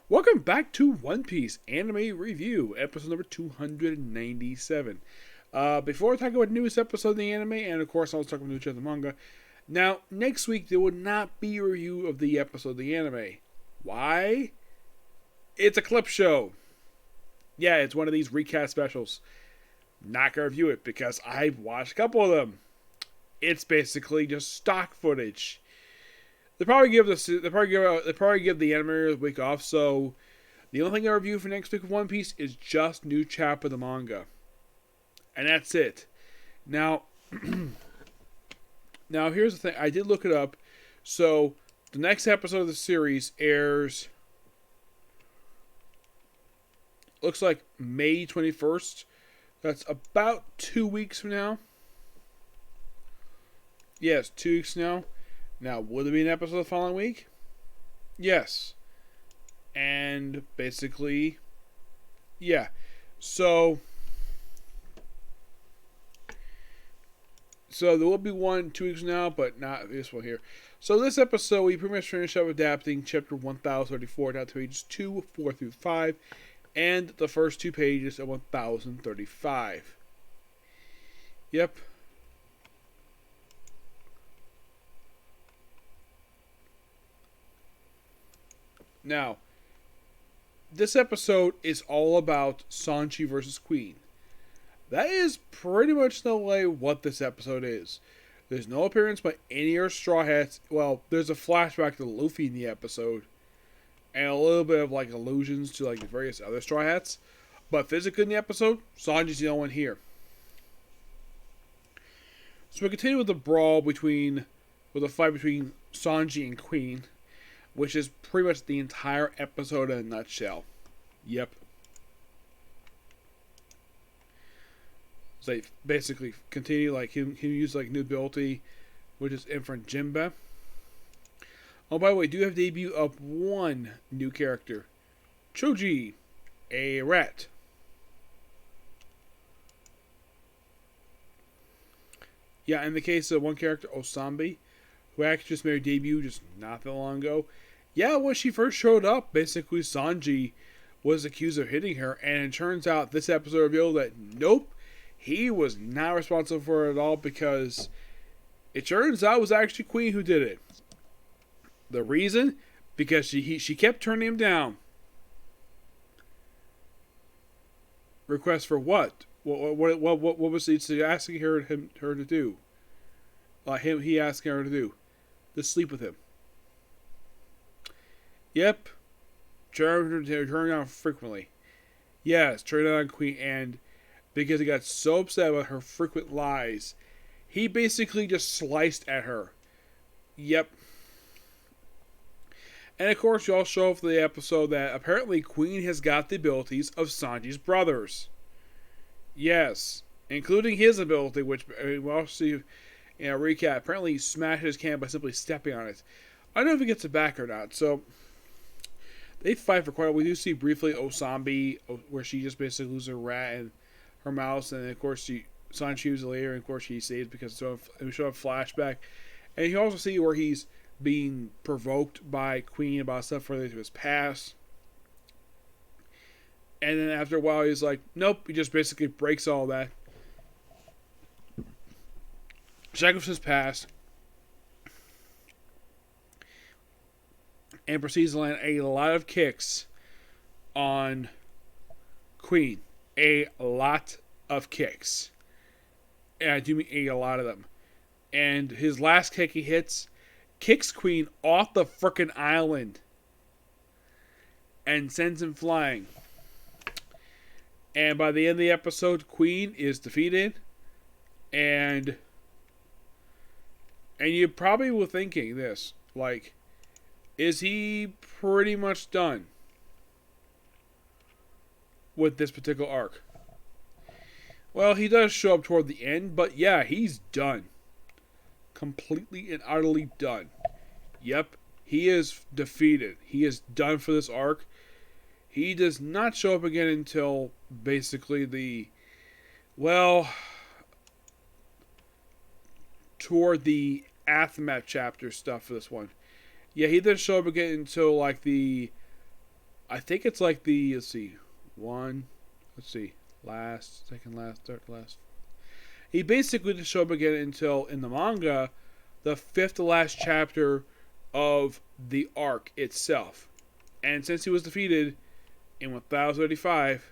Welcome back to One Piece Anime Review, episode number 297. Before I talk about the newest episode of the anime, and of course I'll talk about the manga, now, next week there will not be a review of the episode of the anime. Why? It's a clip show. Yeah, it's one of these recast specials. Not gonna review it because I've watched a couple of them. It's basically just stock footage. They probably give the anime a week off, so the only thing I review for next week of One Piece is just new chapter of the manga, and that's it. Now, now here's the thing. I did look it up. So the next episode of the series airs. Looks like May 21st. That's about 2 weeks from now. Yes, 2 weeks now. Now, will there be an episode the following week? Yes. And basically, yeah. So there will be one 2 weeks from now, but not this one here. So this episode, we pretty much finished up adapting chapter 1034 down to pages 2, 4 through 5, and the first 2 pages of 1035. Yep. Now, this episode is all about Sanji versus Queen. That is pretty much the way what this episode is. There's no appearance by any of Straw Hats. Well, there's a flashback to Luffy in the episode, and a little bit of like allusions to like the various other Straw Hats. But physically in the episode, Sanji's the only one here. So we continue with the fight between Sanji and Queen, which is pretty much the entire episode in a nutshell. Yep. So they basically continue, like, he used, like, new ability, which is Infant Jinbe. Oh, by the way, we do have debut of one new character. Choji, a rat. Yeah, in the case of one character, Osambi, who actually just made her debut just not that long ago. Yeah, when she first showed up, basically Sanji was accused of hitting her, and it turns out this episode revealed that nope, he was not responsible for it at all, because it turns out it was actually Queen who did it. The reason? Because she kept turning him down. Request for what? What was he asking her to do? He asking her to do? To sleep with him. Yep. Turn on frequently. Yes, turn on Queen, and because he got so upset about her frequent lies, he basically just sliced at her. Yep. And of course, you all show up for the episode that apparently Queen has got the abilities of Sanji's brothers. Yes, including his ability, which we'll also see in a recap. Apparently, he smashed his can by simply stepping on it. I don't know if he gets it back or not, so they fight for quite a while. We do see briefly Osambi, where she just basically loses her rat and her mouse, and of course Sanji uses it later, and of course she saves because we show a flashback. And you also see where he's being provoked by Queen about stuff related to his past. And then after a while, he's like, nope, he just basically breaks all that. Shackles his past. And proceeds to land a lot of kicks on Queen. A lot of kicks. And I do mean a lot of them. And his last kick he hits kicks Queen off the frickin' island and sends him flying. And by the end of the episode, Queen is defeated. And you probably were thinking this, like, is he pretty much done with this particular arc? Well, he does show up toward the end, but yeah, he's done. Completely and utterly done. Yep, he is defeated. He is done for this arc. He does not show up again until basically toward the aftermath chapter stuff for this one. Yeah, he doesn't show up again until like the I think it's like the, let's see, one, let's see, last, second last, third last. He basically just showed up again until, in the manga, the fifth to last chapter of the arc itself. And since he was defeated in 1085,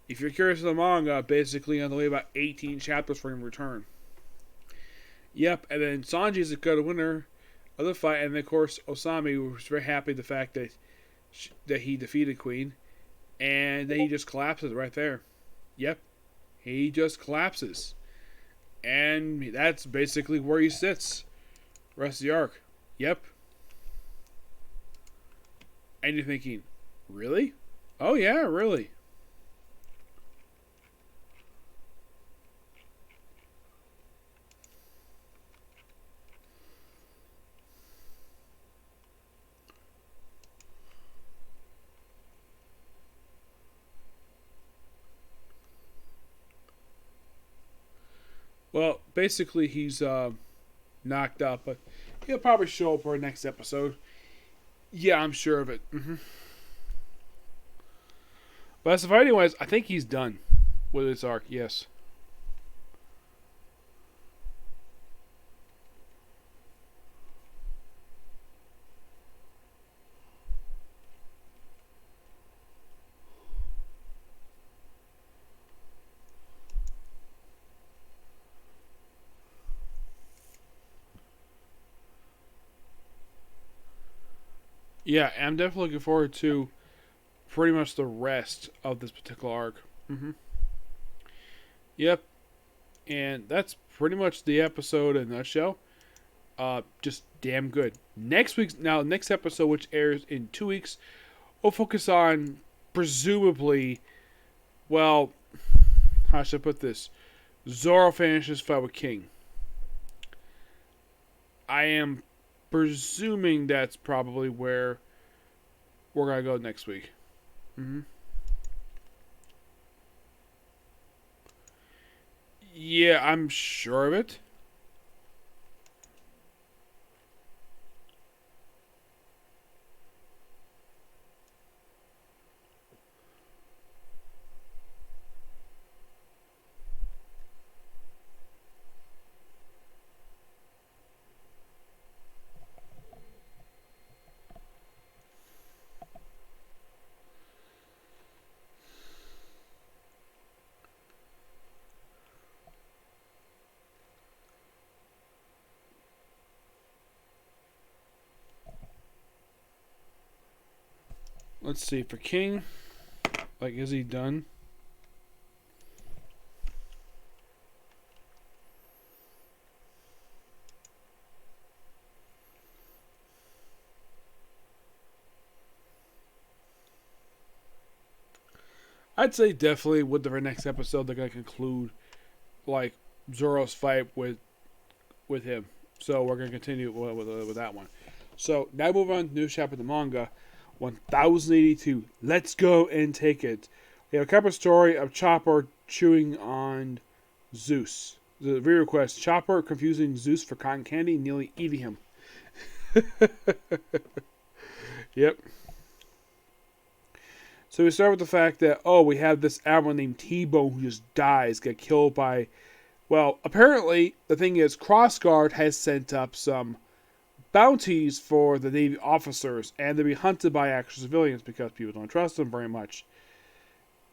if you're curious of the manga, basically on the way about 18 chapters for him to return. Yep, and then Sanji is a good winner of the fight, and then of course Osami was very happy the fact that he defeated Queen, and then he just collapses right there. Yep, he just collapses, and that's basically where he sits. Rest of the arc. Yep. And you're thinking, really? Oh yeah, really. Well, basically he's knocked up, but he'll probably show up for our next episode. Yeah, I'm sure of it. But as of anyways, I think he's done with this arc. Yes. Yeah, I'm definitely looking forward to pretty much the rest of this particular arc. Yep, and that's pretty much the episode in a nutshell. Just damn good. Next episode, which airs in 2 weeks, will focus on presumably, well, how should I put this? Zoro finishes fight with King. I am presuming that's probably where we're gonna go next week. Yeah, I'm sure of it. Let's see, for King, like, is he done? I'd say definitely with the next episode they're gonna conclude like Zoro's fight with him. So we're gonna continue with that one. So now move on to new chapter of the manga, 1082. Let's go and take it. We have a cover story of Chopper chewing on Zeus. The video request: Chopper confusing Zeus for cotton candy, nearly eating him. Yep. So we start with the fact that, we have this admiral named T-Bone who just dies, get killed by, well, apparently, the thing is, Crossguard has sent up some bounties for the Navy officers, and they'll be hunted by actual civilians because people don't trust them very much.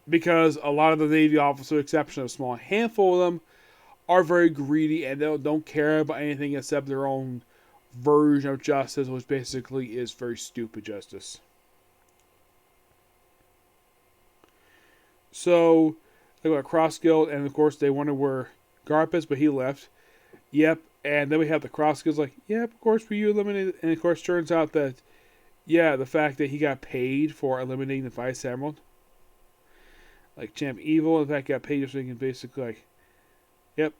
Because a lot of the Navy officers, with the exception of a small handful of them, are very greedy and they don't care about anything except their own version of justice, which basically is very stupid justice. So, they got Cross Guild, and of course they wonder where Garp is, but he left. Yep, and then we have the Cross Guilds like, yep, of course, were you eliminated? And of course, turns out that, yeah, the fact that he got paid for eliminating the Vice Admiral, like Champ Evil, in fact, got paid for thinking basically like, yep.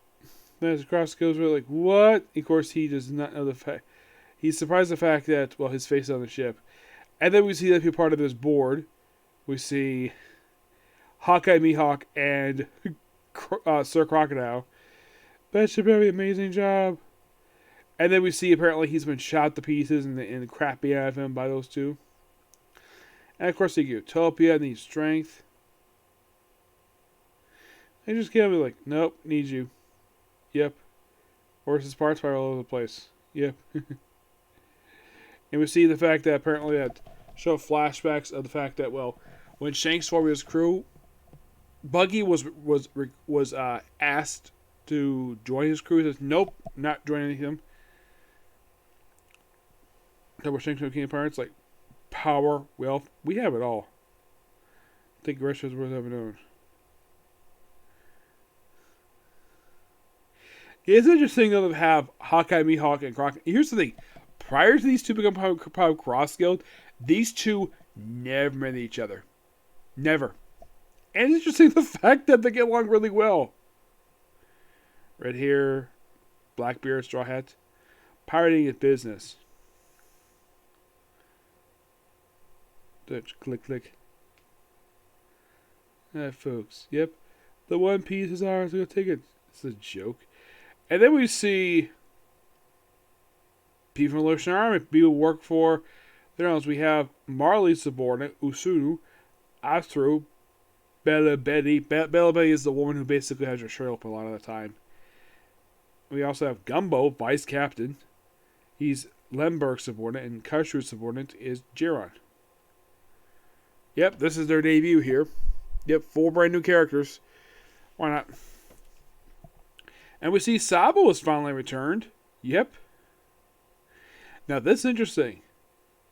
Then the Cross Guilds were like, what? Of course, he does not know the fact. He's surprised the fact that, well, his face is on the ship. And then we see that he's part of this board. We see Hawkeye, Mihawk, and Sir Crocodile. That should be an amazing job. And then we see apparently he's been shot to pieces and the crap beat out of him by those two. And of course, the Utopia needs strength. They just can't be like, nope, need you. Yep. Horses parts fire all over the place. Yep. And we see the fact that apparently that show flashbacks of the fact that, well, when Shanks fought with his crew, Buggy was asked to join his crew. He says, nope, not joining him. Double Shanks and King Pirates, like power, wealth, we have it all. I think the rest is worth having known. It's interesting though to have Hawkeye, Mihawk, and Croc. Here's the thing: prior to these two becoming power cross guild, these two never met each other, never. And it's interesting the fact that they get along really well. Red hair, black beard, straw hat, pirating is business. Dutch, click, click. Folks, yep, the One Piece is ours. We're gonna take it. It's a joke. And then we see people from the Ocean Army, people work for their own. We have Marley's subordinate, Usunu, Astro, Bella Betty. Bella Betty is the woman who basically has her shirt open a lot of the time. We also have Gumbo, vice captain. He's Lemberg's subordinate, and Kashu's subordinate is Jiron. Yep, this is their debut here. Yep, 4 brand new characters. Why not? And we see Sabo has finally returned. Yep. Now this is interesting.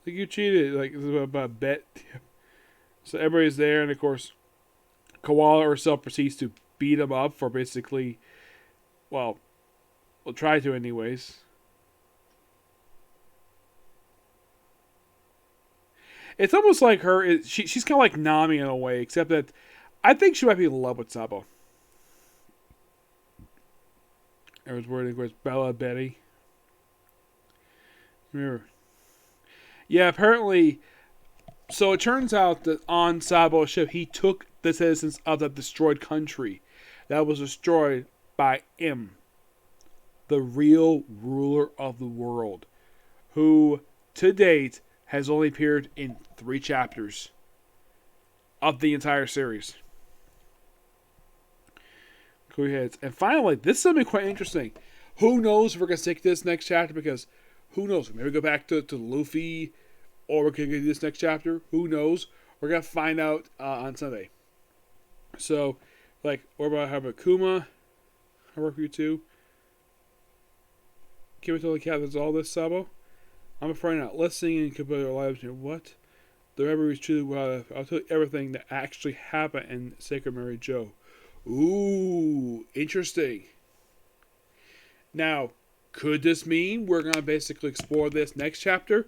Like you cheated, like about a bet. So everybody's there, and of course, Koala herself proceeds to beat him up for basically, well, we'll try to anyways. It's almost like her. She's kind of like Nami in a way, except that I think she might be in love with Sabo. I was worried it was Bella Betty. Remember? Yeah, apparently. So it turns out that on Sabo's ship, he took the citizens of the destroyed country that was destroyed by M, the real ruler of the world, who to date has only appeared in 3 chapters of the entire series. Cool heads. And finally, this is something quite interesting. Who knows if we're going to stick this next chapter, because who knows? Maybe go back to Luffy, or we're going to do this next chapter. Who knows? We're going to find out on Sunday. So, like, what about how about Kuma? I work for you too. Can we tell the cat that's all this, Sabo? I'm afraid not listening and could put our lives in what? The memory is truly well. I'll tell you everything that actually happened in Sacred Mary Joe. Ooh, interesting. Now, could this mean we're going to basically explore this next chapter?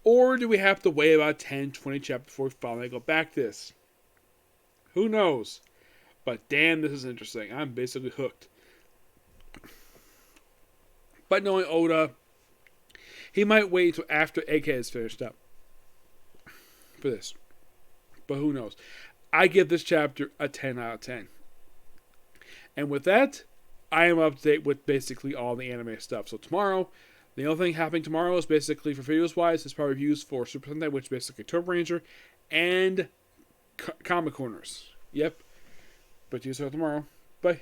Or do we have to wait about 10, 20 chapters before we finally go back to this? Who knows? But damn, this is interesting. I'm basically hooked. But knowing Oda, he might wait until after Egghead is finished up for this. But who knows? I give this chapter a 10 out of 10. And with that, I am up to date with basically all the anime stuff. So tomorrow, the only thing happening tomorrow is basically for videos-wise, is probably reviews for Super Sentai, which is basically Turbo Ranger, and Comic Corners. Yep. But you start tomorrow. Bye.